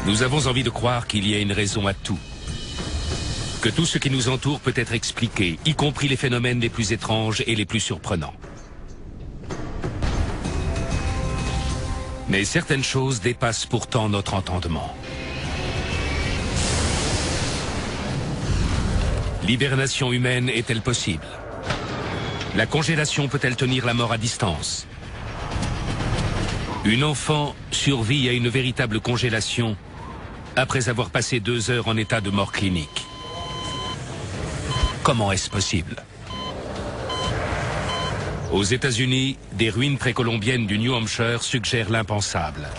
Nous avons envie de croire qu'il y a une raison à tout. Que tout ce qui nous entoure peut être expliqué, y compris les phénomènes les plus étranges et les plus surprenants. Mais certaines choses dépassent pourtant notre entendement. L'hibernation humaine est-elle possible? La congélation peut-elle tenir la mort à distance? Une enfant survit à une véritable congélation après avoir passé 2 heures en état de mort clinique. Comment est-ce possible? Aux États-Unis, des ruines précolombiennes du New Hampshire suggèrent l'impensable.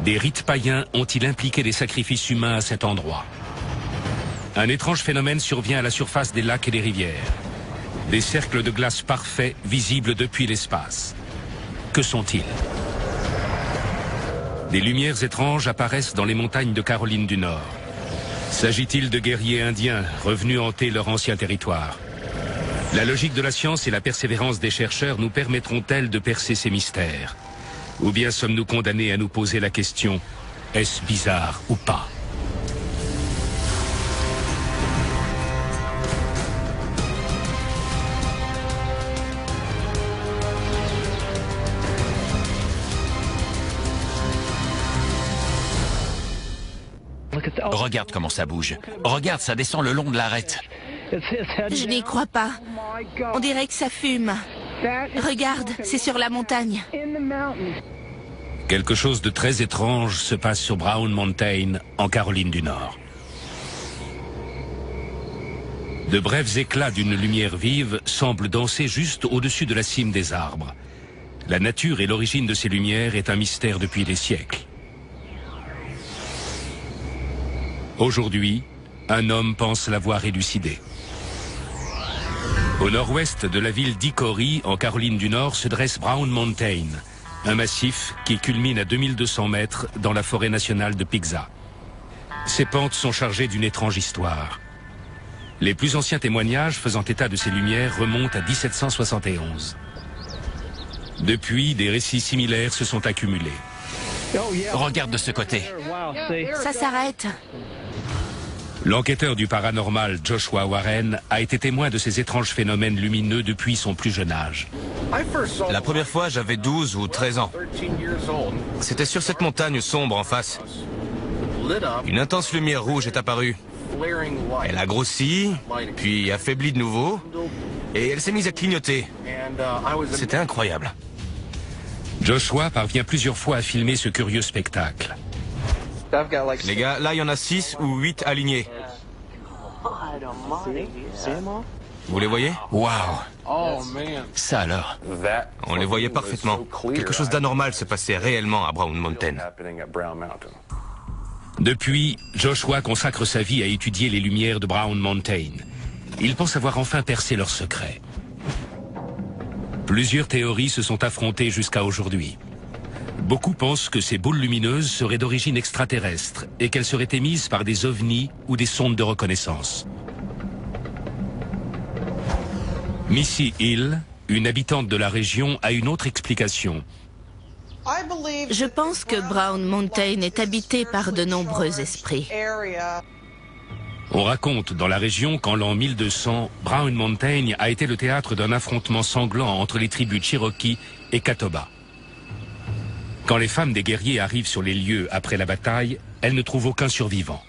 Des rites païens ont-ils impliqué des sacrifices humains à cet endroit? Un étrange phénomène survient à la surface des lacs et des rivières. Des cercles de glace parfaits visibles depuis l'espace. Que sont-ils? Des lumières étranges apparaissent dans les montagnes de Caroline du Nord. S'agit-il de guerriers indiens revenus hanter leur ancien territoire? La logique de la science et la persévérance des chercheurs nous permettront-elles de percer ces mystères? Ou bien sommes-nous condamnés à nous poser la question, est-ce bizarre ou pas? Regarde comment ça bouge. Regarde, ça descend le long de l'arête. Je n'y crois pas. On dirait que ça fume. Regarde, c'est sur la montagne. Quelque chose de très étrange se passe sur Brown Mountain, en Caroline du Nord. De brefs éclats d'une lumière vive semblent danser juste au-dessus de la cime des arbres. La nature et l'origine de ces lumières est un mystère depuis des siècles. Aujourd'hui, un homme pense l'avoir élucidé. Au nord-ouest de la ville d'Hickory, en Caroline du Nord, se dresse Brown Mountain, un massif qui culmine à 2200 mètres dans la forêt nationale de Pixar. Ses pentes sont chargées d'une étrange histoire. Les plus anciens témoignages faisant état de ces lumières remontent à 1771. Depuis, des récits similaires se sont accumulés. Regarde de ce côté. Ça s'arrête. L'enquêteur du paranormal Joshua Warren a été témoin de ces étranges phénomènes lumineux depuis son plus jeune âge. La première fois, j'avais 12 ou 13 ans. C'était sur cette montagne sombre en face. Une intense lumière rouge est apparue. Elle a grossi, puis affaibli de nouveau, et elle s'est mise à clignoter. C'était incroyable. Joshua parvient plusieurs fois à filmer ce curieux spectacle. Les gars, là, il y en a 6 ou 8 alignés. Vous les voyez? Waouh! Ça alors? On les voyait parfaitement. Quelque chose d'anormal se passait réellement à Brown Mountain. Depuis, Joshua consacre sa vie à étudier les lumières de Brown Mountain. Il pense avoir enfin percé leur secret. Plusieurs théories se sont affrontées jusqu'à aujourd'hui. Beaucoup pensent que ces boules lumineuses seraient d'origine extraterrestre et qu'elles seraient émises par des ovnis ou des sondes de reconnaissance. Missy Hill, une habitante de la région, a une autre explication. Je pense que Brown Mountain est habité par de nombreux esprits. On raconte dans la région qu'en l'an 1200, Brown Mountain a été le théâtre d'un affrontement sanglant entre les tribus Cherokee et Catawba. Quand les femmes des guerriers arrivent sur les lieux après la bataille, elles ne trouvent aucun survivant.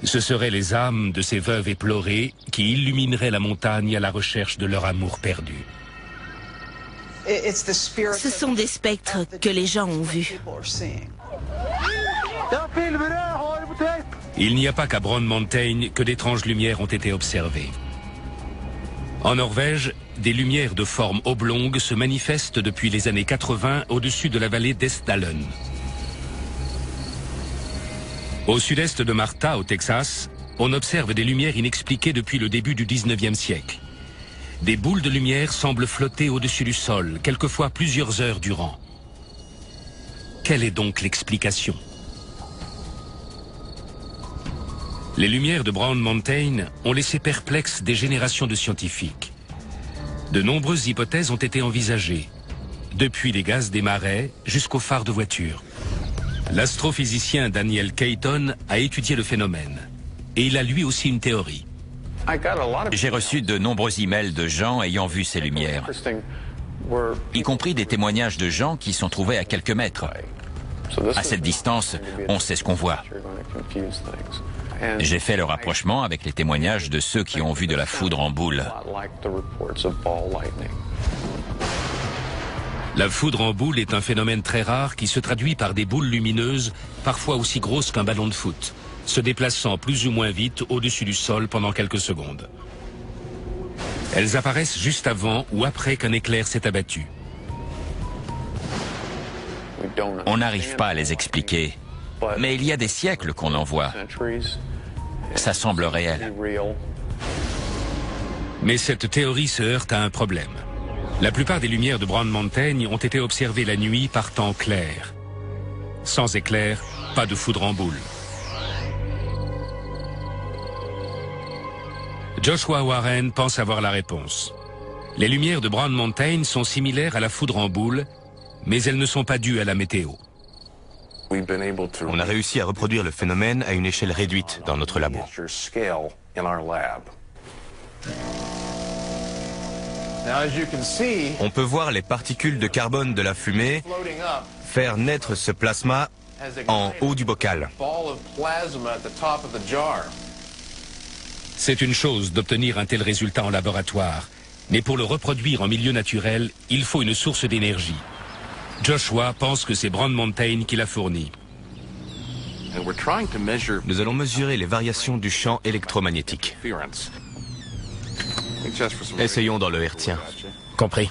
Ce seraient les âmes de ces veuves éplorées qui illumineraient la montagne à la recherche de leur amour perdu. Ce sont des spectres que les gens ont vus. Il n'y a pas qu'à Brown Mountain que d'étranges lumières ont été observées. En Norvège, des lumières de forme oblongue se manifestent depuis les années 80 au-dessus de la vallée d'Estdalen. Au sud-est de Martha, au Texas, on observe des lumières inexpliquées depuis le début du 19e siècle. Des boules de lumière semblent flotter au-dessus du sol, quelquefois plusieurs heures durant. Quelle est donc l'explication? Les lumières de Brown Mountain ont laissé perplexes des générations de scientifiques. De nombreuses hypothèses ont été envisagées, depuis les gaz des marais jusqu'aux phares de voitures. L'astrophysicien Daniel Caton a étudié le phénomène. Et il a lui aussi une théorie. J'ai reçu de nombreux emails de gens ayant vu ces lumières, y compris des témoignages de gens qui sont trouvés à quelques mètres. À cette distance, on sait ce qu'on voit. J'ai fait le rapprochement avec les témoignages de ceux qui ont vu de la foudre en boule. La foudre en boule est un phénomène très rare qui se traduit par des boules lumineuses, parfois aussi grosses qu'un ballon de foot, se déplaçant plus ou moins vite au-dessus du sol pendant quelques secondes. Elles apparaissent juste avant ou après qu'un éclair s'est abattu. On n'arrive pas à les expliquer, mais il y a des siècles qu'on en voit. Ça semble réel. Mais cette théorie se heurte à un problème. La plupart des lumières de Brown Mountain ont été observées la nuit par temps clair. Sans éclair, pas de foudre en boule. Joshua Warren pense avoir la réponse. Les lumières de Brown Mountain sont similaires à la foudre en boule, mais elles ne sont pas dues à la météo. On a réussi à reproduire le phénomène à une échelle réduite dans notre labo. On peut voir les particules de carbone de la fumée faire naître ce plasma en haut du bocal. C'est une chose d'obtenir un tel résultat en laboratoire, mais pour le reproduire en milieu naturel, il faut une source d'énergie. Joshua pense que c'est Brown Mountain qui l'a fourni. Nous allons mesurer les variations du champ électromagnétique. Essayons dans le hertzien. Compris.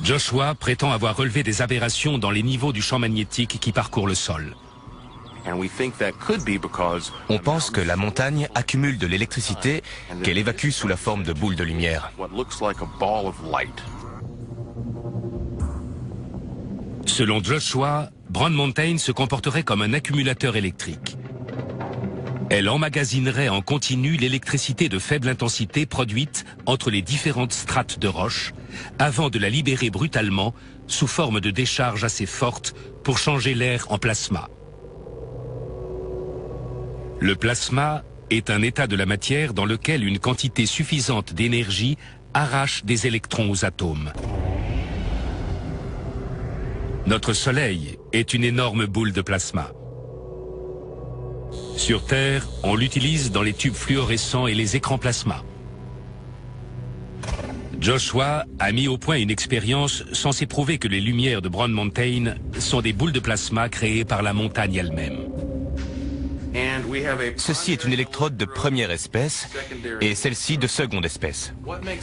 Joshua prétend avoir relevé des aberrations dans les niveaux du champ magnétique qui parcourt le sol. On pense que la montagne accumule de l'électricité qu'elle évacue sous la forme de boules de lumière. Selon Joshua, Brown Mountain se comporterait comme un accumulateur électrique. Elle emmagasinerait en continu l'électricité de faible intensité produite entre les différentes strates de roches avant de la libérer brutalement sous forme de décharge assez forte pour changer l'air en plasma. Le plasma est un état de la matière dans lequel une quantité suffisante d'énergie arrache des électrons aux atomes. Notre Soleil est une énorme boule de plasma. Sur Terre, on l'utilise dans les tubes fluorescents et les écrans plasma. Joshua a mis au point une expérience censée prouver que les lumières de Brown Mountain sont des boules de plasma créées par la montagne elle-même. Ceci est une électrode de première espèce et celle-ci de seconde espèce.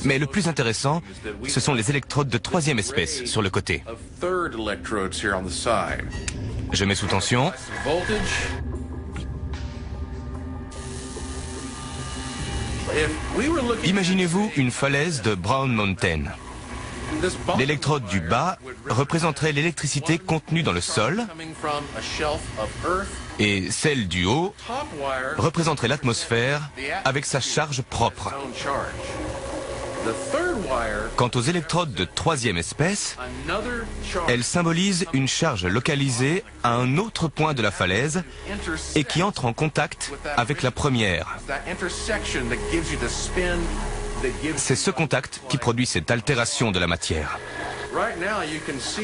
Mais le plus intéressant, ce sont les électrodes de troisième espèce sur le côté. Je mets sous tension. Imaginez-vous une falaise de Brown Mountain. L'électrode du bas représenterait l'électricité contenue dans le sol et celle du haut représenterait l'atmosphère avec sa charge propre. Quant aux électrodes de troisième espèce, elles symbolisent une charge localisée à un autre point de la falaise et qui entre en contact avec la première. C'est ce contact qui produit cette altération de la matière.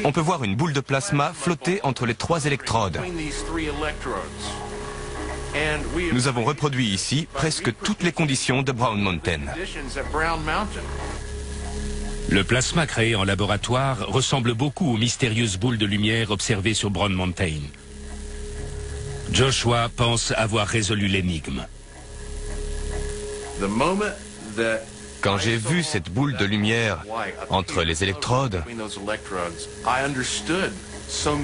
On peut voir une boule de plasma flotter entre les trois électrodes. Nous avons reproduit ici presque toutes les conditions de Brown Mountain. Le plasma créé en laboratoire ressemble beaucoup aux mystérieuses boules de lumière observées sur Brown Mountain. Joshua pense avoir résolu l'énigme. Quand j'ai vu cette boule de lumière entre les électrodes,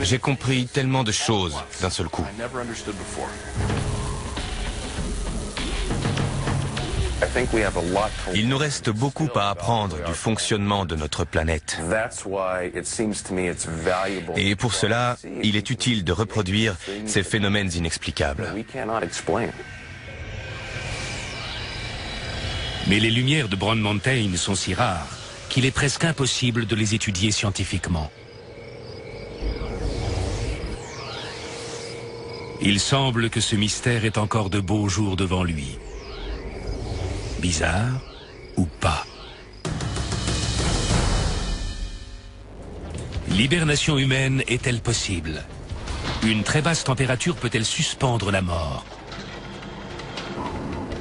j'ai compris tellement de choses d'un seul coup. Il nous reste beaucoup à apprendre du fonctionnement de notre planète. Et pour cela, il est utile de reproduire ces phénomènes inexplicables. Mais les lumières de Brown Mountain sont si rares qu'il est presque impossible de les étudier scientifiquement. Il semble que ce mystère ait encore de beaux jours devant lui. Bizarre ou pas? L'hibernation humaine est-elle possible? Une très basse température peut-elle suspendre la mort?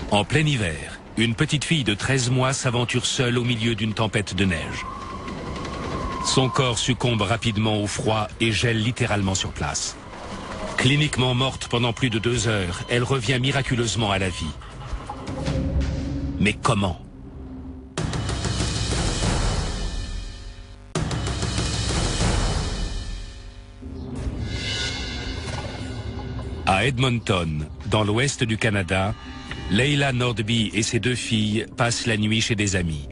En plein hiver, une petite fille de 13 mois s'aventure seule au milieu d'une tempête de neige. Son corps succombe rapidement au froid et gèle littéralement sur place. Cliniquement morte pendant plus de 2 heures, elle revient miraculeusement à la vie. Mais comment? À Edmonton, dans l'ouest du Canada, Leila Nordby et ses 2 filles passent la nuit chez des amis.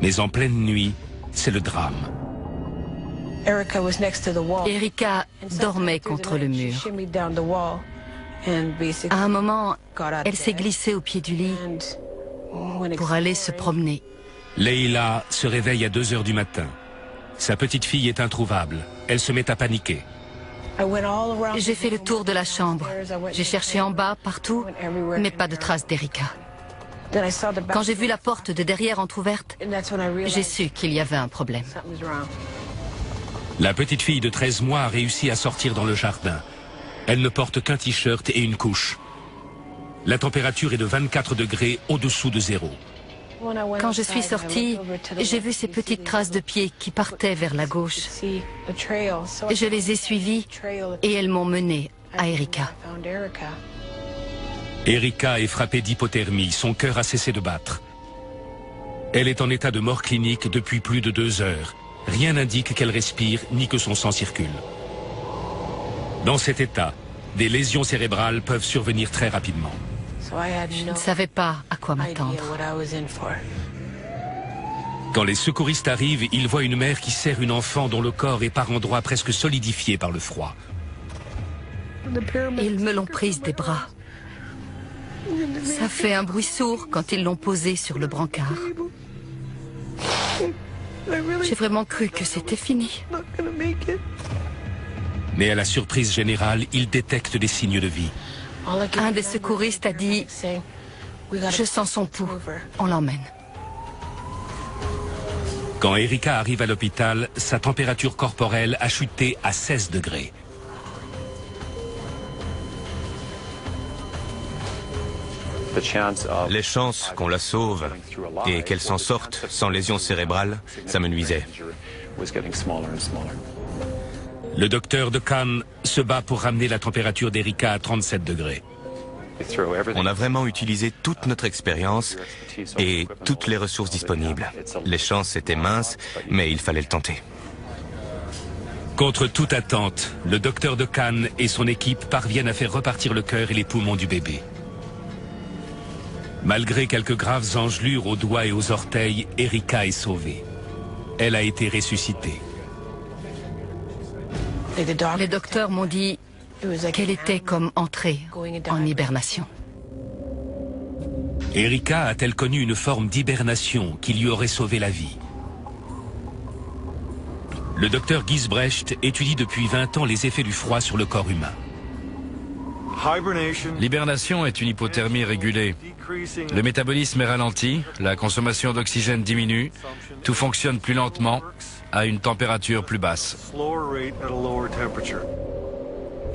Mais en pleine nuit, c'est le drame. Erika dormait contre le mur. À un moment, elle s'est glissée au pied du lit pour aller se promener. Leila se réveille à 2 heures du matin. Sa petite fille est introuvable. Elle se met à paniquer. J'ai fait le tour de la chambre. J'ai cherché en bas, partout, mais pas de traces d'Erika. Quand j'ai vu la porte de derrière entrouverte, j'ai su qu'il y avait un problème. La petite fille de 13 mois a réussi à sortir dans le jardin. Elle ne porte qu'un t-shirt et une couche. La température est de 24 degrés au-dessous de 0. Quand je suis sortie, j'ai vu ces petites traces de pieds qui partaient vers la gauche. Je les ai suivies et elles m'ont menée à Erika. Erika est frappée d'hypothermie, son cœur a cessé de battre. Elle est en état de mort clinique depuis plus de 2 heures. Rien n'indique qu'elle respire ni que son sang circule. Dans cet état, des lésions cérébrales peuvent survenir très rapidement. Je ne savais pas à quoi m'attendre. Quand les secouristes arrivent, ils voient une mère qui serre une enfant dont le corps est par endroits presque solidifié par le froid. Ils me l'ont prise des bras. Ça fait un bruit sourd quand ils l'ont posée sur le brancard. J'ai vraiment cru que c'était fini. Mais à la surprise générale, ils détectent des signes de vie. Un des secouristes a dit « Je sens son pouls, on l'emmène ». Quand Erika arrive à l'hôpital, sa température corporelle a chuté à 16 degrés. Les chances qu'on la sauve et qu'elle s'en sorte sans lésion cérébrale, ça me nuisait. Le docteur de Cannes se bat pour ramener la température d'Erika à 37 degrés. On a vraiment utilisé toute notre expérience et toutes les ressources disponibles. Les chances étaient minces, mais il fallait le tenter. Contre toute attente, le docteur de Cannes et son équipe parviennent à faire repartir le cœur et les poumons du bébé. Malgré quelques graves engelures aux doigts et aux orteils, Erika est sauvée. Elle a été ressuscitée. Les docteurs m'ont dit qu'elle était comme entrée en hibernation. Erika a-t-elle connu une forme d'hibernation qui lui aurait sauvé la vie? Le docteur Gisbrecht étudie depuis 20 ans les effets du froid sur le corps humain. L'hibernation est une hypothermie régulée. Le métabolisme est ralenti, la consommation d'oxygène diminue, tout fonctionne plus lentement, à une température plus basse.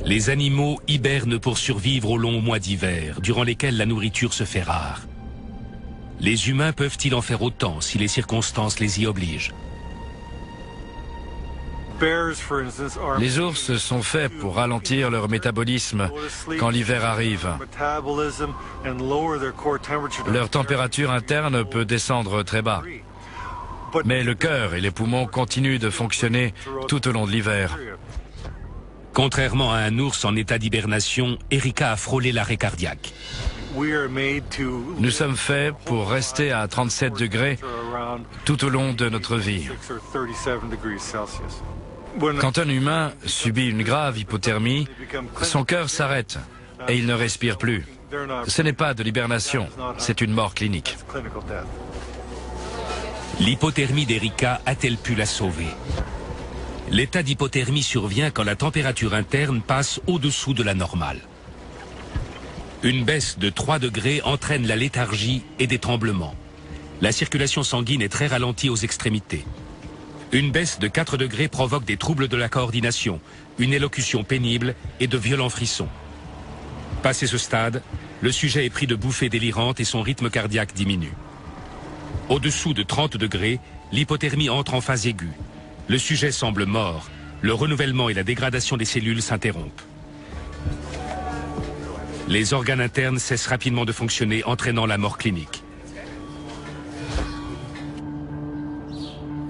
Les animaux hibernent pour survivre aux longs mois d'hiver, durant lesquels la nourriture se fait rare. Les humains peuvent-ils en faire autant si les circonstances les y obligent? Les ours sont faits pour ralentir leur métabolisme quand l'hiver arrive. Leur température interne peut descendre très bas. Mais le cœur et les poumons continuent de fonctionner tout au long de l'hiver. Contrairement à un ours en état d'hibernation, Erika a frôlé l'arrêt cardiaque. Nous sommes faits pour rester à 37 degrés tout au long de notre vie. Quand un humain subit une grave hypothermie, son cœur s'arrête et il ne respire plus. Ce n'est pas de l'hibernation, c'est une mort clinique. L'hypothermie d'Erika a-t-elle pu la sauver? L'état d'hypothermie survient quand la température interne passe au-dessous de la normale. Une baisse de 3 degrés entraîne la léthargie et des tremblements. La circulation sanguine est très ralentie aux extrémités. Une baisse de 4 degrés provoque des troubles de la coordination, une élocution pénible et de violents frissons. Passé ce stade, le sujet est pris de bouffées délirantes et son rythme cardiaque diminue. Au-dessous de 30 degrés, l'hypothermie entre en phase aiguë. Le sujet semble mort. Le renouvellement et la dégradation des cellules s'interrompent. Les organes internes cessent rapidement de fonctionner, entraînant la mort clinique.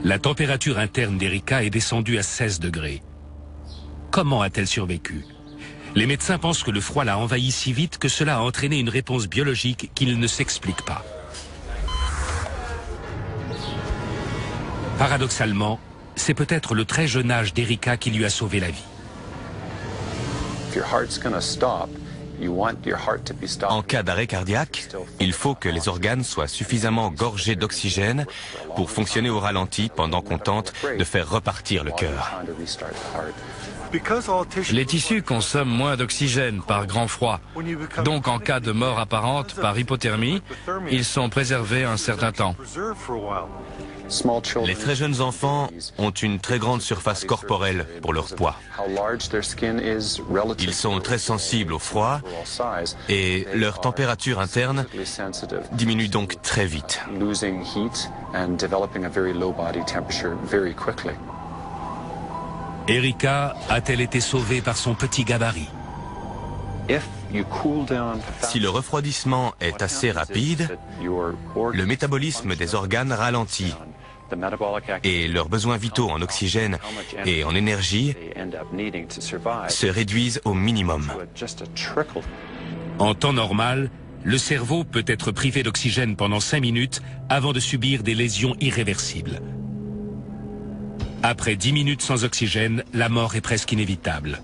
La température interne d'Erika est descendue à 16 degrés. Comment a-t-elle survécu? Les médecins pensent que le froid l'a envahi si vite que cela a entraîné une réponse biologique qu'il ne s'explique pas. Paradoxalement, c'est peut-être le très jeune âge d'Erika qui lui a sauvé la vie. En cas d'arrêt cardiaque, il faut que les organes soient suffisamment gorgés d'oxygène pour fonctionner au ralenti pendant qu'on tente de faire repartir le cœur. Les tissus consomment moins d'oxygène par grand froid. Donc en cas de mort apparente par hypothermie, ils sont préservés un certain temps. Les très jeunes enfants ont une très grande surface corporelle pour leur poids. Ils sont très sensibles au froid et leur température interne diminue donc très vite. Erika a-t-elle été sauvée par son petit gabarit? Si le refroidissement est assez rapide, le métabolisme des organes ralentit et leurs besoins vitaux en oxygène et en énergie se réduisent au minimum. En temps normal, le cerveau peut être privé d'oxygène pendant 5 minutes avant de subir des lésions irréversibles. Après 10 minutes sans oxygène, la mort est presque inévitable.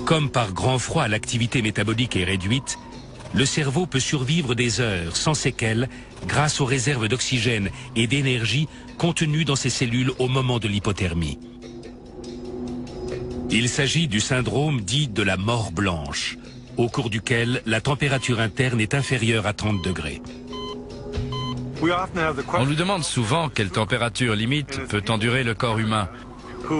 Comme par grand froid, l'activité métabolique est réduite, le cerveau peut survivre des heures sans séquelles grâce aux réserves d'oxygène et d'énergie contenues dans ces cellules au moment de l'hypothermie. Il s'agit du syndrome dit de la mort blanche, au cours duquel la température interne est inférieure à 30 degrés. On nous demande souvent quelle température limite peut endurer le corps humain.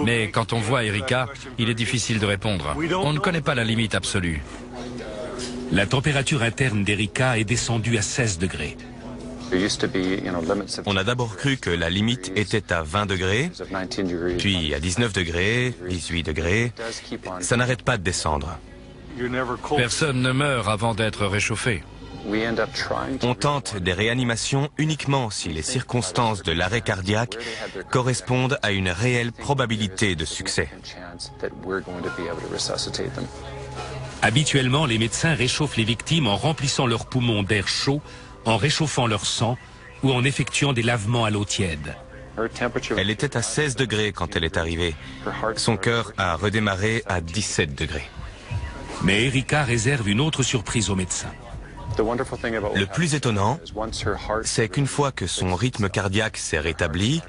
Mais quand on voit Erika, il est difficile de répondre. On ne connaît pas la limite absolue. La température interne d'Erika est descendue à 16 degrés. On a d'abord cru que la limite était à 20 degrés, puis à 19 degrés, 18 degrés. Ça n'arrête pas de descendre. Personne ne meurt avant d'être réchauffé. On tente des réanimations uniquement si les circonstances de l'arrêt cardiaque correspondent à une réelle probabilité de succès. Habituellement, les médecins réchauffent les victimes en remplissant leurs poumons d'air chaud, en réchauffant leur sang ou en effectuant des lavements à l'eau tiède. Elle était à 16 degrés quand elle est arrivée. Son cœur a redémarré à 17 degrés. Mais Erika réserve une autre surprise aux médecins. Le plus étonnant, c'est qu'une fois que son rythme cardiaque s'est rétabli,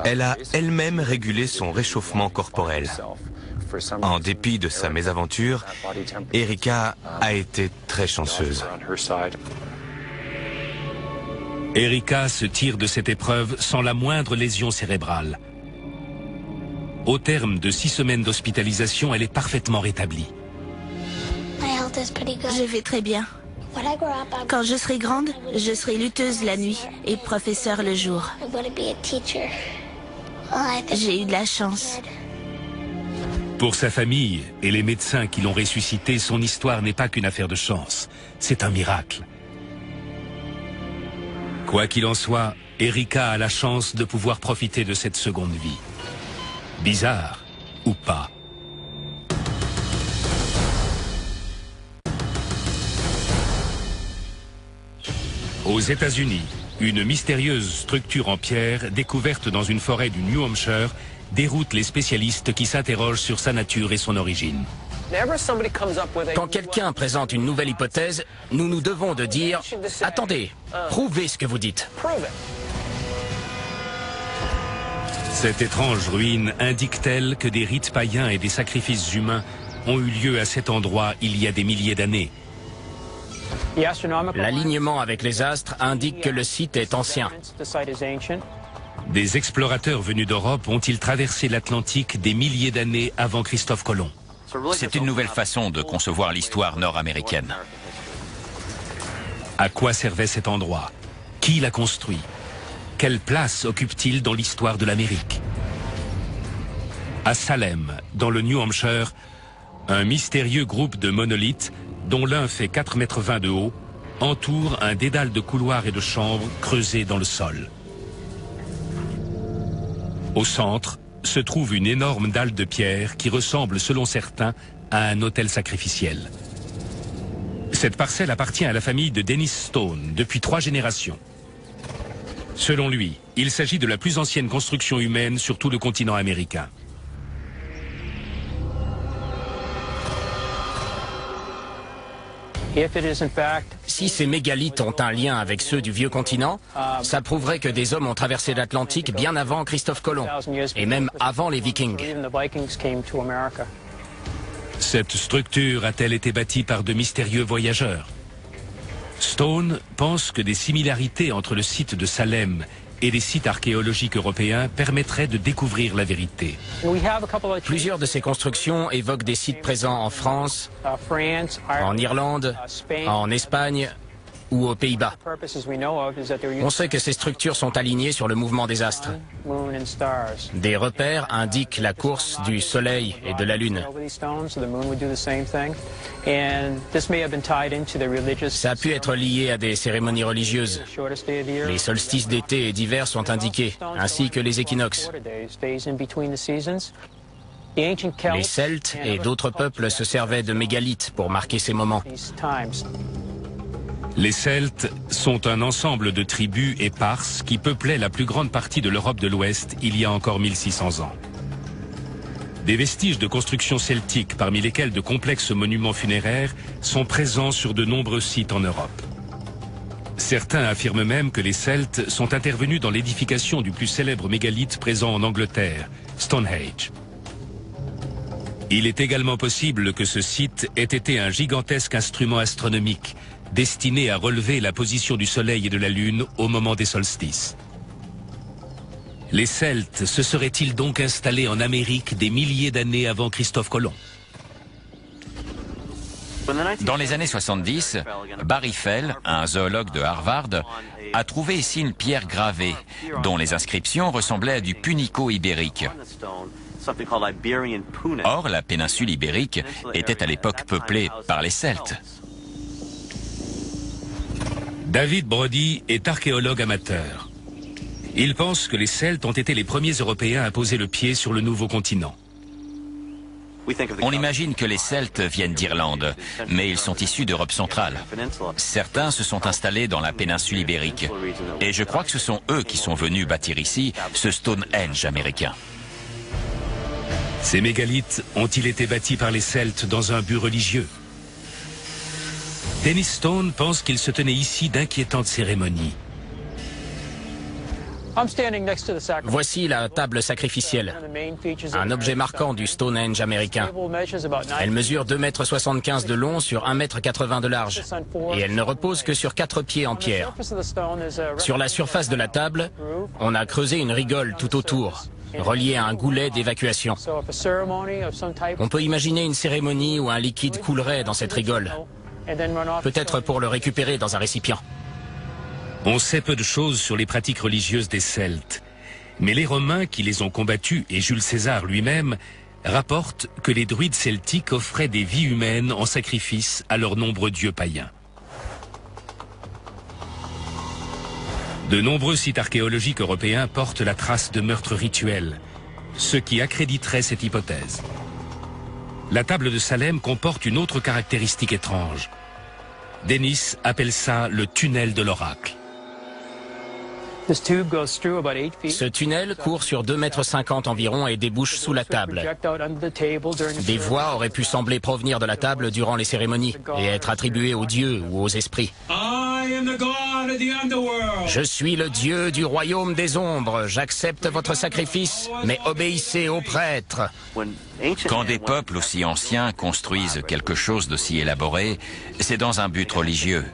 elle a elle-même régulé son réchauffement corporel. En dépit de sa mésaventure, Erika a été très chanceuse. Erika se tire de cette épreuve sans la moindre lésion cérébrale. Au terme de 6 semaines d'hospitalisation, elle est parfaitement rétablie. Je vais très bien. Quand je serai grande, je serai lutteuse la nuit et professeure le jour. J'ai eu de la chance. Pour sa famille et les médecins qui l'ont ressuscitée, son histoire n'est pas qu'une affaire de chance. C'est un miracle. Quoi qu'il en soit, Erika a la chance de pouvoir profiter de cette seconde vie. Bizarre ou pas. Aux États-Unis, une mystérieuse structure en pierre découverte dans une forêt du New Hampshire déroute les spécialistes qui s'interrogent sur sa nature et son origine. Quand quelqu'un présente une nouvelle hypothèse, nous nous devons de dire « Attendez, prouvez ce que vous dites ». Cette étrange ruine indique-t-elle que des rites païens et des sacrifices humains ont eu lieu à cet endroit il y a des milliers d'années? L'alignement avec les astres indique que le site est ancien. Des explorateurs venus d'Europe ont-ils traversé l'Atlantique des milliers d'années avant Christophe Colomb? C'est une nouvelle façon de concevoir l'histoire nord-américaine. À quoi servait cet endroit? Qui l'a construit? Quelle place occupe-t-il dans l'histoire de l'Amérique? À Salem, dans le New Hampshire, un mystérieux groupe de monolithes, dont l'un fait 4,20 m de haut, entoure un dédale de couloirs et de chambres creusés dans le sol. Au centre se trouve une énorme dalle de pierre qui ressemble, selon certains, à un autel sacrificiel. Cette parcelle appartient à la famille de Dennis Stone depuis 3 générations. Selon lui, il s'agit de la plus ancienne construction humaine sur tout le continent américain. Si ces mégalithes ont un lien avec ceux du vieux continent, ça prouverait que des hommes ont traversé l'Atlantique bien avant Christophe Colomb, et même avant les Vikings. Cette structure a-t-elle été bâtie par de mystérieux voyageurs? Stone pense que des similarités entre le site de Salem et les sites archéologiques européens permettraient de découvrir la vérité. Plusieurs de ces constructions évoquent des sites présents en France, en Irlande, en Espagne ou aux Pays-Bas. On sait que ces structures sont alignées sur le mouvement des astres. Des repères indiquent la course du Soleil et de la Lune. Ça a pu être lié à des cérémonies religieuses. Les solstices d'été et d'hiver sont indiqués, ainsi que les équinoxes. Les Celtes et d'autres peuples se servaient de mégalithes pour marquer ces moments. Les Celtes sont un ensemble de tribus éparses qui peuplaient la plus grande partie de l'Europe de l'Ouest il y a encore 1600 ans. Des vestiges de construction celtique, parmi lesquels de complexes monuments funéraires, sont présents sur de nombreux sites en Europe. Certains affirment même que les Celtes sont intervenus dans l'édification du plus célèbre mégalithe présent en Angleterre, Stonehenge. Il est également possible que ce site ait été un gigantesque instrument astronomique, destiné à relever la position du Soleil et de la Lune au moment des solstices. Les Celtes se seraient-ils donc installés en Amérique des milliers d'années avant Christophe Colomb? Dans les années 70, Barry Fell, un zoologue de Harvard, a trouvé ici une pierre gravée, dont les inscriptions ressemblaient à du punico ibérique. Or, la péninsule ibérique était à l'époque peuplée par les Celtes. David Brody est archéologue amateur. Il pense que les Celtes ont été les premiers Européens à poser le pied sur le nouveau continent. On imagine que les Celtes viennent d'Irlande, mais ils sont issus d'Europe centrale. Certains se sont installés dans la péninsule ibérique. Et je crois que ce sont eux qui sont venus bâtir ici ce Stonehenge américain. Ces mégalithes ont-ils été bâtis par les Celtes dans un but religieux? Dennis Stone pense qu'il se tenait ici d'inquiétantes cérémonies. Voici la table sacrificielle, un objet marquant du Stonehenge américain. Elle mesure 2,75 m de long sur 1,80 m de large, et elle ne repose que sur 4 pieds en pierre. Sur la surface de la table, on a creusé une rigole tout autour, reliée à un goulet d'évacuation. On peut imaginer une cérémonie où un liquide coulerait dans cette rigole, peut-être pour le récupérer dans un récipient. On sait peu de choses sur les pratiques religieuses des Celtes, mais les Romains qui les ont combattus et Jules César lui-même rapportent que les druides celtiques offraient des vies humaines en sacrifice à leurs nombreux dieux païens. De nombreux sites archéologiques européens portent la trace de meurtres rituels, ce qui accréditerait cette hypothèse. La table de Salem comporte une autre caractéristique étrange. Dennis appelle ça le tunnel de l'oracle. Ce tunnel court sur 2,50 m environ et débouche sous la table. Des voix auraient pu sembler provenir de la table durant les cérémonies et être attribuées aux dieux ou aux esprits. Je suis le dieu du royaume des ombres. J'accepte votre sacrifice, mais obéissez aux prêtres. Quand des peuples aussi anciens construisent quelque chose d'aussi élaboré, c'est dans un but religieux.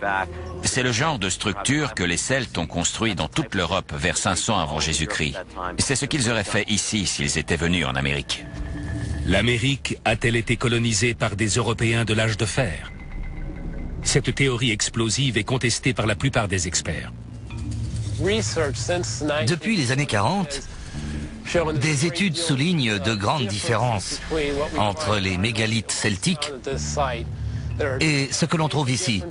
C'est le genre de structure que les Celtes ont construit dans toute l'Europe vers 500 avant Jésus-Christ. C'est ce qu'ils auraient fait ici s'ils étaient venus en Amérique. L'Amérique a-t-elle été colonisée par des Européens de l'âge de fer? Cette théorie explosive est contestée par la plupart des experts. Depuis les années 40, des études soulignent de grandes différences entre les mégalithes celtiques et ce que l'on trouve ici,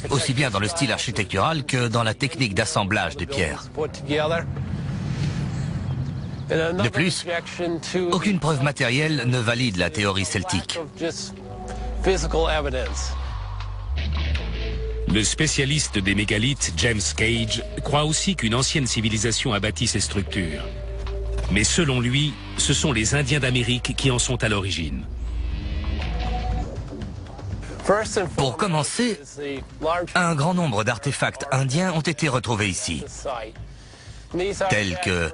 aussi bien dans le style architectural que dans la technique d'assemblage des pierres. De plus, aucune preuve matérielle ne valide la théorie celtique. Le spécialiste des mégalithes, James Cage, croit aussi qu'une ancienne civilisation a bâti ces structures. Mais selon lui, ce sont les Indiens d'Amérique qui en sont à l'origine. Pour commencer, un grand nombre d'artefacts indiens ont été retrouvés ici, tels que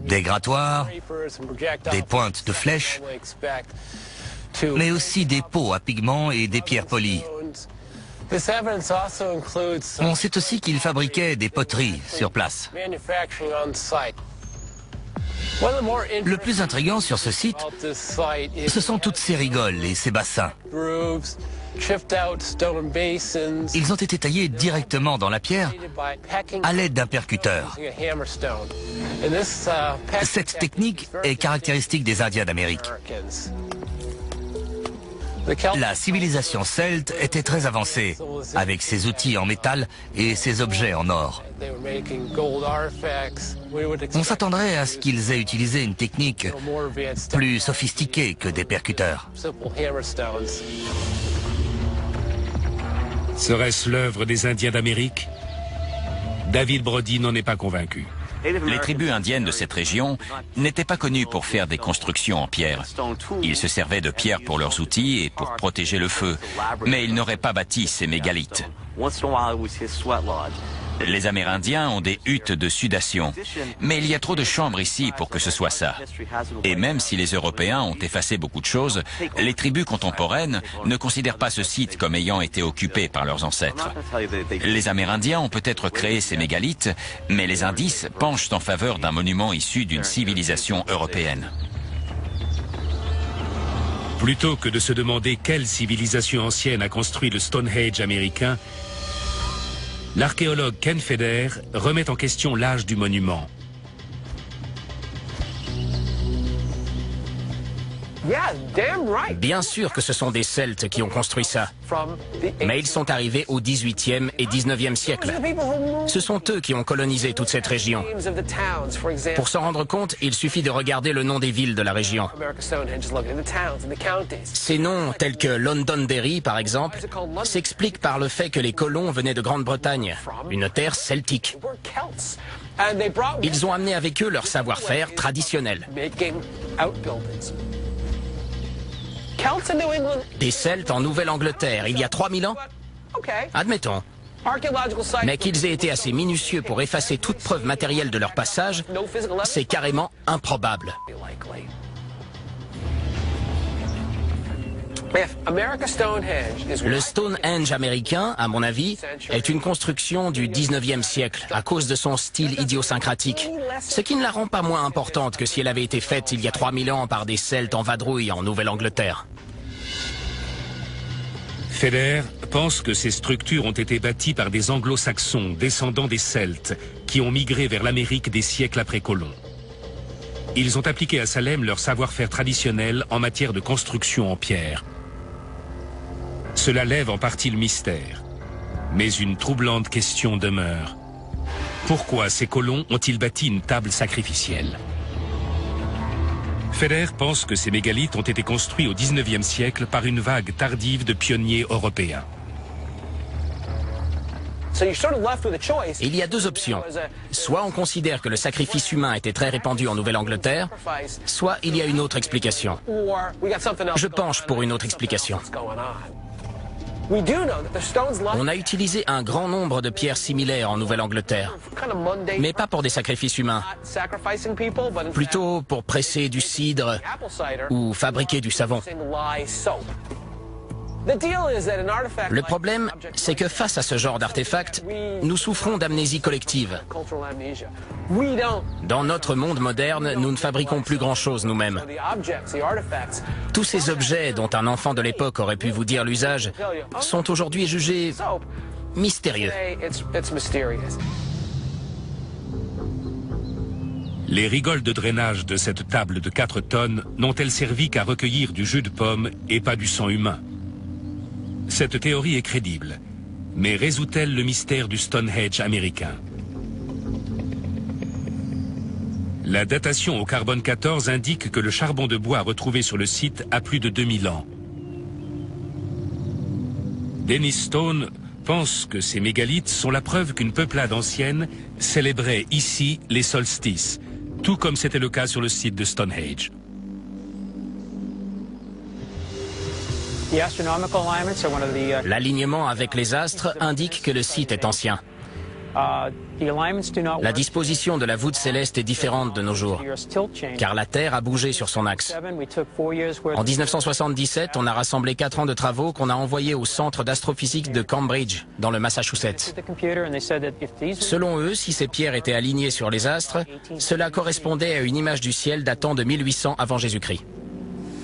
des grattoirs, des pointes de flèches, mais aussi des pots à pigments et des pierres polies. On sait aussi qu'ils fabriquaient des poteries sur place. Le plus intriguant sur ce site, ce sont toutes ces rigoles et ces bassins. Ils ont été taillés directement dans la pierre à l'aide d'un percuteur. Cette technique est caractéristique des Indiens d'Amérique. La civilisation celte était très avancée, avec ses outils en métal et ses objets en or. On s'attendrait à ce qu'ils aient utilisé une technique plus sophistiquée que des percuteurs. Serait-ce l'œuvre des Indiens d'Amérique? David Brody n'en est pas convaincu. Les tribus indiennes de cette région n'étaient pas connues pour faire des constructions en pierre. Ils se servaient de pierre pour leurs outils et pour protéger le feu, mais ils n'auraient pas bâti ces mégalithes. Les Amérindiens ont des huttes de sudation, mais il y a trop de chambres ici pour que ce soit ça. Et même si les Européens ont effacé beaucoup de choses, les tribus contemporaines ne considèrent pas ce site comme ayant été occupé par leurs ancêtres. Les Amérindiens ont peut-être créé ces mégalithes, mais les indices penchent en faveur d'un monument issu d'une civilisation européenne. Plutôt que de se demander quelle civilisation ancienne a construit le Stonehenge américain, l'archéologue Ken Feder remet en question l'âge du monument. Bien sûr que ce sont des Celtes qui ont construit ça. Mais ils sont arrivés au XVIIIe et XIXe siècle. Ce sont eux qui ont colonisé toute cette région. Pour s'en rendre compte, il suffit de regarder le nom des villes de la région. Ces noms, tels que Londonderry par exemple, s'expliquent par le fait que les colons venaient de Grande-Bretagne, une terre celtique. Ils ont amené avec eux leur savoir-faire traditionnel. Des Celtes en Nouvelle-Angleterre, il y a 3000 ans? Admettons. Mais qu'ils aient été assez minutieux pour effacer toute preuve matérielle de leur passage, c'est carrément improbable. Le Stonehenge américain, à mon avis, est une construction du 19e siècle à cause de son style idiosyncratique, ce qui ne la rend pas moins importante que si elle avait été faite il y a 3000 ans par des Celtes en vadrouille en Nouvelle-Angleterre. Feder pense que ces structures ont été bâties par des anglo-saxons descendants des Celtes qui ont migré vers l'Amérique des siècles après Colomb. Ils ont appliqué à Salem leur savoir-faire traditionnel en matière de construction en pierre. Cela lève en partie le mystère. Mais une troublante question demeure. Pourquoi ces colons ont-ils bâti une table sacrificielle? Feder pense que ces mégalithes ont été construits au XIXe siècle par une vague tardive de pionniers européens. Il y a deux options. Soit on considère que le sacrifice humain était très répandu en Nouvelle-Angleterre, soit il y a une autre explication. Je penche pour une autre explication. On a utilisé un grand nombre de pierres similaires en Nouvelle-Angleterre, mais pas pour des sacrifices humains, plutôt pour presser du cidre ou fabriquer du savon. Le problème, c'est que face à ce genre d'artefacts, nous souffrons d'amnésie collective. Dans notre monde moderne, nous ne fabriquons plus grand-chose nous-mêmes. Tous ces objets dont un enfant de l'époque aurait pu vous dire l'usage sont aujourd'hui jugés mystérieux. Les rigoles de drainage de cette table de 4 tonnes n'ont-elles servi qu'à recueillir du jus de pomme et pas du sang humain? Cette théorie est crédible, mais résout-elle le mystère du Stonehenge américain? La datation au carbone 14 indique que le charbon de bois retrouvé sur le site a plus de 2000 ans. Dennis Stone pense que ces mégalithes sont la preuve qu'une peuplade ancienne célébrait ici les solstices, tout comme c'était le cas sur le site de Stonehenge. L'alignement avec les astres indique que le site est ancien. La disposition de la voûte céleste est différente de nos jours, car la Terre a bougé sur son axe. En 1977, on a rassemblé 4 ans de travaux qu'on a envoyés au centre d'astrophysique de Cambridge, dans le Massachusetts. Selon eux, si ces pierres étaient alignées sur les astres, cela correspondait à une image du ciel datant de 1800 avant Jésus-Christ.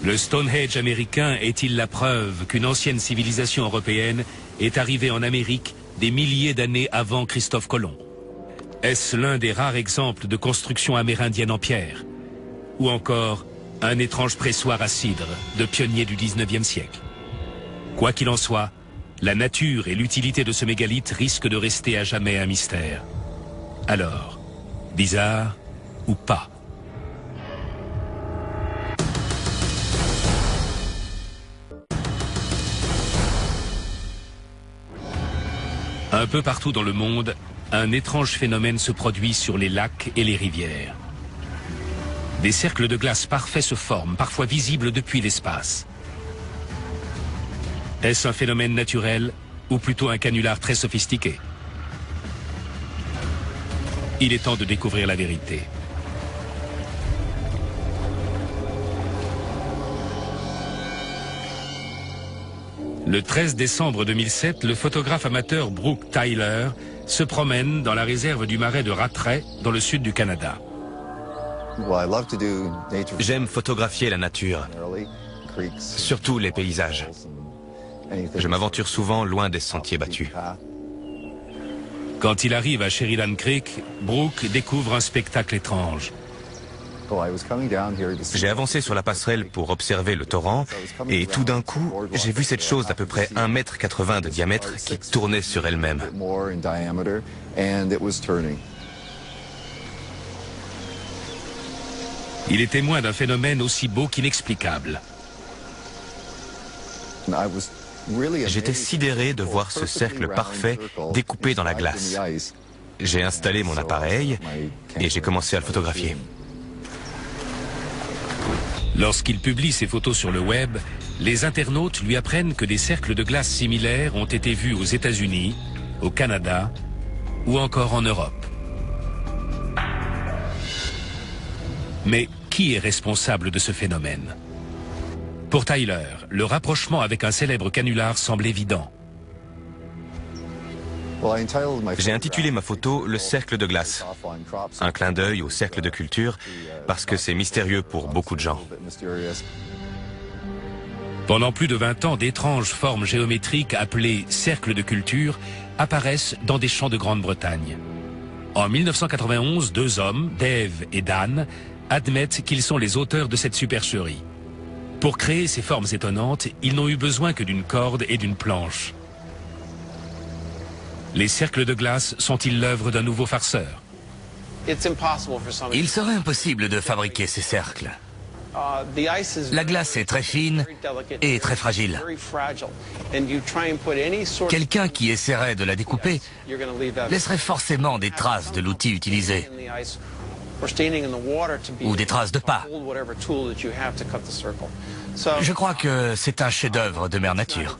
Le Stonehenge américain est-il la preuve qu'une ancienne civilisation européenne est arrivée en Amérique des milliers d'années avant Christophe Colomb? Est-ce l'un des rares exemples de construction amérindienne en pierre? Ou encore un étrange pressoir à cidre de pionnier du 19e siècle? Quoi qu'il en soit, la nature et l'utilité de ce mégalithe risquent de rester à jamais un mystère. Alors, bizarre ou pas? Un peu partout dans le monde, un étrange phénomène se produit sur les lacs et les rivières. Des cercles de glace parfaits se forment, parfois visibles depuis l'espace. Est-ce un phénomène naturel ou plutôt un canular très sophistiqué? Il est temps de découvrir la vérité. Le 13 décembre 2007, le photographe amateur Brooke Tyler se promène dans la réserve du marais de Rattray, dans le sud du Canada. J'aime photographier la nature, surtout les paysages. Je m'aventure souvent loin des sentiers battus. Quand il arrive à Sheridan Creek, Brooke découvre un spectacle étrange. J'ai avancé sur la passerelle pour observer le torrent et tout d'un coup, j'ai vu cette chose d'à peu près 1,80 m de diamètre qui tournait sur elle-même. Il est témoin d'un phénomène aussi beau qu'inexplicable. J'étais sidéré de voir ce cercle parfait découpé dans la glace. J'ai installé mon appareil et j'ai commencé à le photographier. Lorsqu'il publie ses photos sur le web, les internautes lui apprennent que des cercles de glace similaires ont été vus aux États-Unis, au Canada ou encore en Europe. Mais qui est responsable de ce phénomène? Pour Tyler, le rapprochement avec un célèbre canular semble évident. J'ai intitulé ma photo « Le cercle de glace », un clin d'œil au cercle de culture, parce que c'est mystérieux pour beaucoup de gens. Pendant plus de 20 ans, d'étranges formes géométriques appelées cercles de culture apparaissent dans des champs de Grande-Bretagne. En 1991, 2 hommes, Dave et Dan, admettent qu'ils sont les auteurs de cette supercherie. Pour créer ces formes étonnantes, ils n'ont eu besoin que d'une corde et d'une planche. Les cercles de glace sont-ils l'œuvre d'un nouveau farceur? Il serait impossible de fabriquer ces cercles. La glace est très fine et très fragile. Quelqu'un qui essaierait de la découper laisserait forcément des traces de l'outil utilisé. ou des traces de pas. Je crois que c'est un chef-d'œuvre de Mère Nature.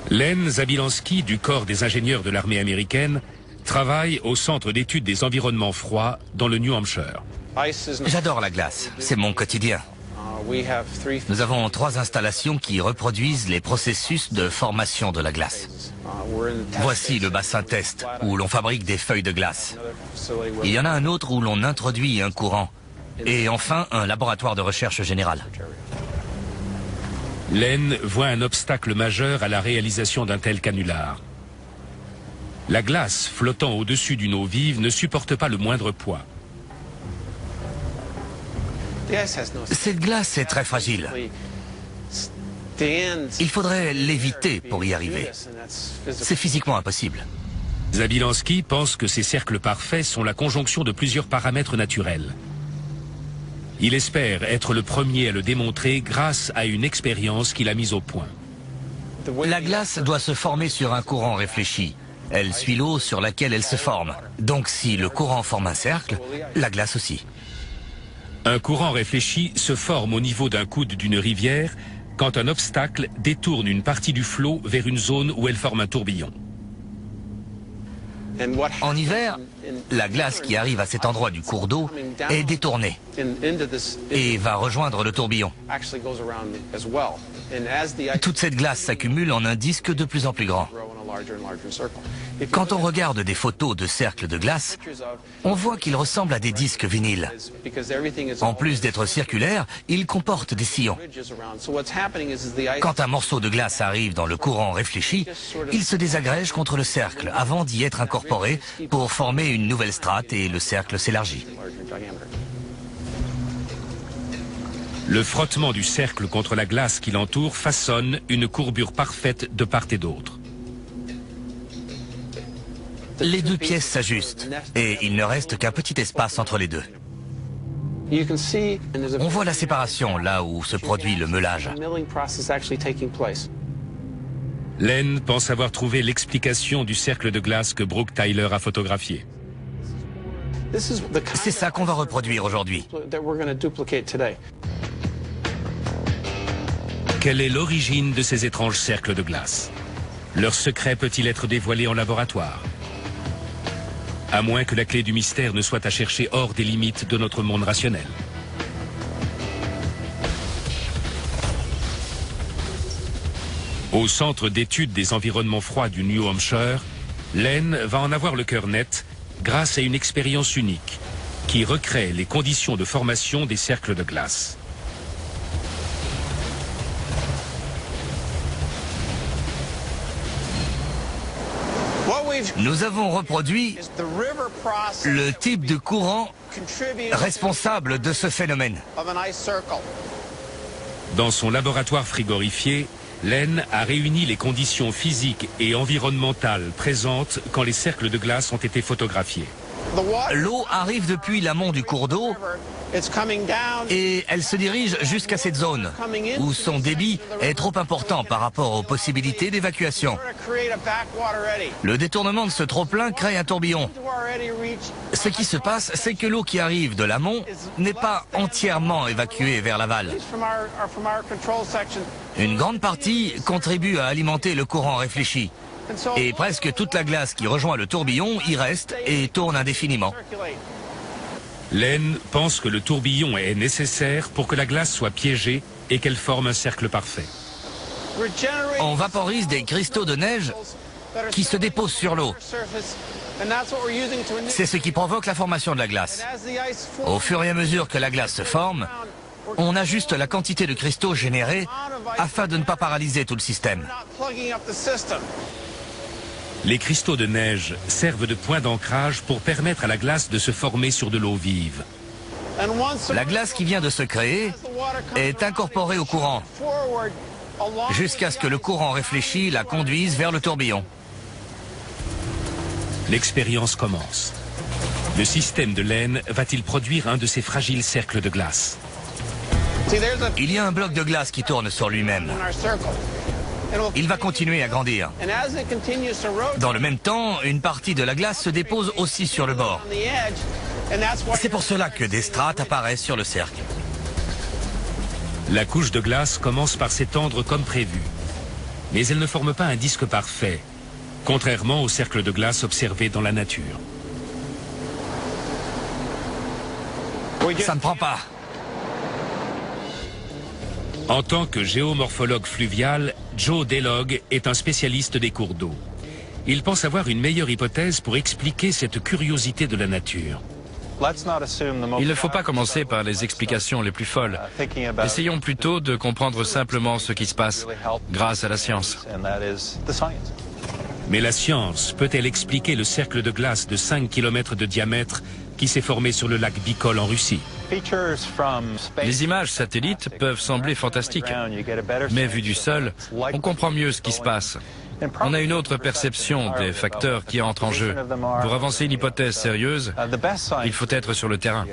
Len Zabielansky, du corps des ingénieurs de l'armée américaine, travaille au Centre d'études des environnements froids dans le New Hampshire. J'adore la glace, c'est mon quotidien. Nous avons 3 installations qui reproduisent les processus de formation de la glace. Voici le bassin test, où l'on fabrique des feuilles de glace. Il y en a un autre où l'on introduit un courant. Et enfin, un laboratoire de recherche générale. Len voit un obstacle majeur à la réalisation d'un tel canular. La glace flottant au-dessus d'une eau vive ne supporte pas le moindre poids. Cette glace est très fragile. Il faudrait l'éviter pour y arriver. C'est physiquement impossible. Zabielansky pense que ces cercles parfaits sont la conjonction de plusieurs paramètres naturels. Il espère être le premier à le démontrer grâce à une expérience qu'il a mise au point. La glace doit se former sur un courant réfléchi. Elle suit l'eau sur laquelle elle se forme. Donc si le courant forme un cercle, la glace aussi. Un courant réfléchi se forme au niveau d'un coude d'une rivière quand un obstacle détourne une partie du flot vers une zone où elle forme un tourbillon. En hiver, la glace qui arrive à cet endroit du cours d'eau est détournée et va rejoindre le tourbillon. Toute cette glace s'accumule en un disque de plus en plus grand. Quand on regarde des photos de cercles de glace, on voit qu'ils ressemblent à des disques vinyles. En plus d'être circulaires, ils comportent des sillons. Quand un morceau de glace arrive dans le courant réfléchi, il se désagrège contre le cercle avant d'y être incorporé pour former une nouvelle strate et le cercle s'élargit. Le frottement du cercle contre la glace qui l'entoure façonne une courbure parfaite de part et d'autre. Les 2 pièces s'ajustent et il ne reste qu'un petit espace entre les deux. On voit la séparation là où se produit le meulage. Len pense avoir trouvé l'explication du cercle de glace que Brooke Tyler a photographié. C'est ça qu'on va reproduire aujourd'hui. Quelle est l'origine de ces étranges cercles de glace? Leur secret peut-il être dévoilé en laboratoire? À moins que la clé du mystère ne soit à chercher hors des limites de notre monde rationnel. Au Centre d'études des environnements froids du New Hampshire, Len va en avoir le cœur net grâce à une expérience unique qui recrée les conditions de formation des cercles de glace. Nous avons reproduit le type de courant responsable de ce phénomène. Dans son laboratoire frigorifié, Len a réuni les conditions physiques et environnementales présentes quand les cercles de glace ont été photographiés. L'eau arrive depuis l'amont du cours d'eau et elle se dirige jusqu'à cette zone où son débit est trop important par rapport aux possibilités d'évacuation. Le détournement de ce trop-plein crée un tourbillon. Ce qui se passe, c'est que l'eau qui arrive de l'amont n'est pas entièrement évacuée vers l'aval. Une grande partie contribue à alimenter le courant réfléchi. Et presque toute la glace qui rejoint le tourbillon y reste et tourne indéfiniment. Len pense que le tourbillon est nécessaire pour que la glace soit piégée et qu'elle forme un cercle parfait. On vaporise des cristaux de neige qui se déposent sur l'eau. C'est ce qui provoque la formation de la glace. Au fur et à mesure que la glace se forme, on ajuste la quantité de cristaux générés afin de ne pas paralyser tout le système. Les cristaux de neige servent de point d'ancrage pour permettre à la glace de se former sur de l'eau vive. La glace qui vient de se créer est incorporée au courant, jusqu'à ce que le courant réfléchi la conduise vers le tourbillon. L'expérience commence. Le système de Len va-t-il produire un de ces fragiles cercles de glace? Il y a un bloc de glace qui tourne sur lui-même. Il va continuer à grandir. Dans le même temps, une partie de la glace se dépose aussi sur le bord. C'est pour cela que des strates apparaissent sur le cercle. La couche de glace commence par s'étendre comme prévu. Mais elle ne forme pas un disque parfait, contrairement au cercle de glace observé dans la nature. Ça ne prend pas. En tant que géomorphologue fluvial, Joe Delog est un spécialiste des cours d'eau. Il pense avoir une meilleure hypothèse pour expliquer cette curiosité de la nature. Il ne faut pas commencer par les explications les plus folles. Essayons plutôt de comprendre simplement ce qui se passe grâce à la science. Mais la science peut-elle expliquer le cercle de glace de 5 km de diamètre qui s'est formé sur le lac Bikol en Russie? Les images satellites peuvent sembler fantastiques, mais vu du sol, on comprend mieux ce qui se passe. On a une autre perception des facteurs qui entrent en jeu. Pour avancer une hypothèse sérieuse, il faut être sur le terrain.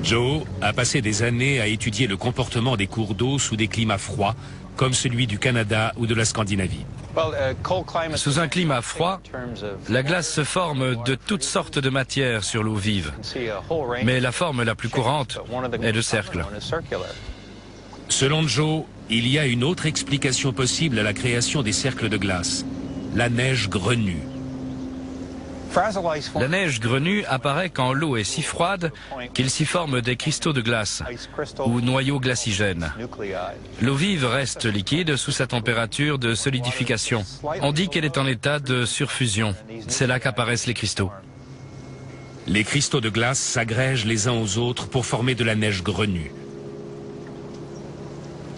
Joe a passé des années à étudier le comportement des cours d'eau sous des climats froids, comme celui du Canada ou de la Scandinavie. Sous un climat froid, la glace se forme de toutes sortes de matières sur l'eau vive. Mais la forme la plus courante est le cercle. Selon Joe, il y a une autre explication possible à la création des cercles de glace, la neige grenue. La neige grenue apparaît quand l'eau est si froide qu'il s'y forme des cristaux de glace ou noyaux glacigènes. L'eau vive reste liquide sous sa température de solidification. On dit qu'elle est en état de surfusion. C'est là qu'apparaissent les cristaux. Les cristaux de glace s'agrègent les uns aux autres pour former de la neige grenue.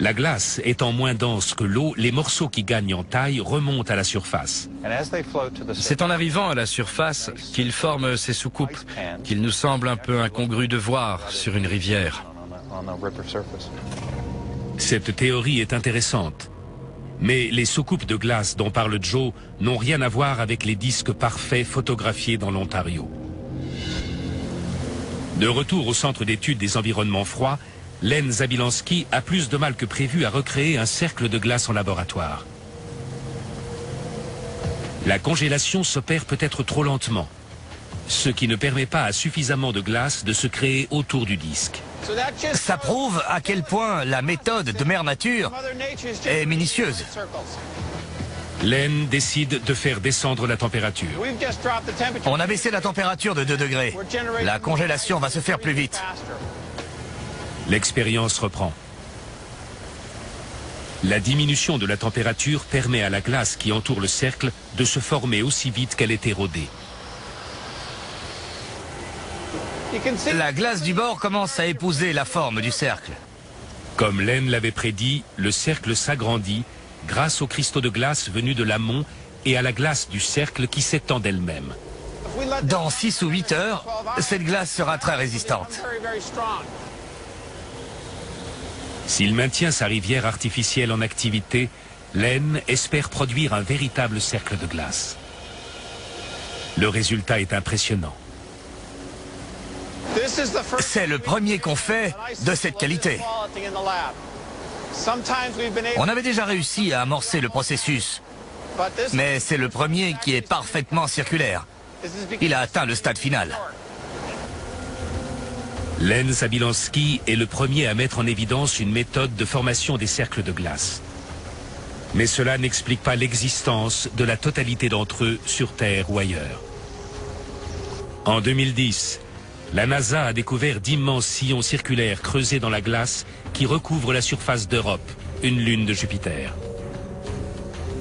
La glace étant moins dense que l'eau, les morceaux qui gagnent en taille remontent à la surface. C'est en arrivant à la surface qu'ils forment ces soucoupes, qu'il nous semble un peu incongru de voir sur une rivière. Cette théorie est intéressante. Mais les soucoupes de glace dont parle Joe n'ont rien à voir avec les disques parfaits photographiés dans l'Ontario. De retour au centre d'études des environnements froids, Len Zabilansky a plus de mal que prévu à recréer un cercle de glace en laboratoire. La congélation s'opère peut-être trop lentement, ce qui ne permet pas à suffisamment de glace de se créer autour du disque. Ça prouve à quel point la méthode de Mère Nature est minutieuse. Len décide de faire descendre la température. On a baissé la température de 2 degrés. La congélation va se faire plus vite. L'expérience reprend. La diminution de la température permet à la glace qui entoure le cercle de se former aussi vite qu'elle est érodée. La glace du bord commence à épouser la forme du cercle. Comme Len l'avait prédit, le cercle s'agrandit grâce aux cristaux de glace venus de l'amont et à la glace du cercle qui s'étend d'elle-même. Dans 6 ou 8 heures, cette glace sera très résistante. S'il maintient sa rivière artificielle en activité, Len espère produire un véritable cercle de glace. Le résultat est impressionnant. C'est le premier qu'on fait de cette qualité. On avait déjà réussi à amorcer le processus, mais c'est le premier qui est parfaitement circulaire. Il a atteint le stade final. Len Zabilansky est le premier à mettre en évidence une méthode de formation des cercles de glace. Mais cela n'explique pas l'existence de la totalité d'entre eux sur Terre ou ailleurs. En 2010, la NASA a découvert d'immenses sillons circulaires creusés dans la glace qui recouvrent la surface d'Europe, une lune de Jupiter.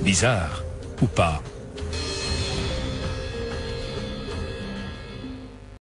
Bizarre, ou pas?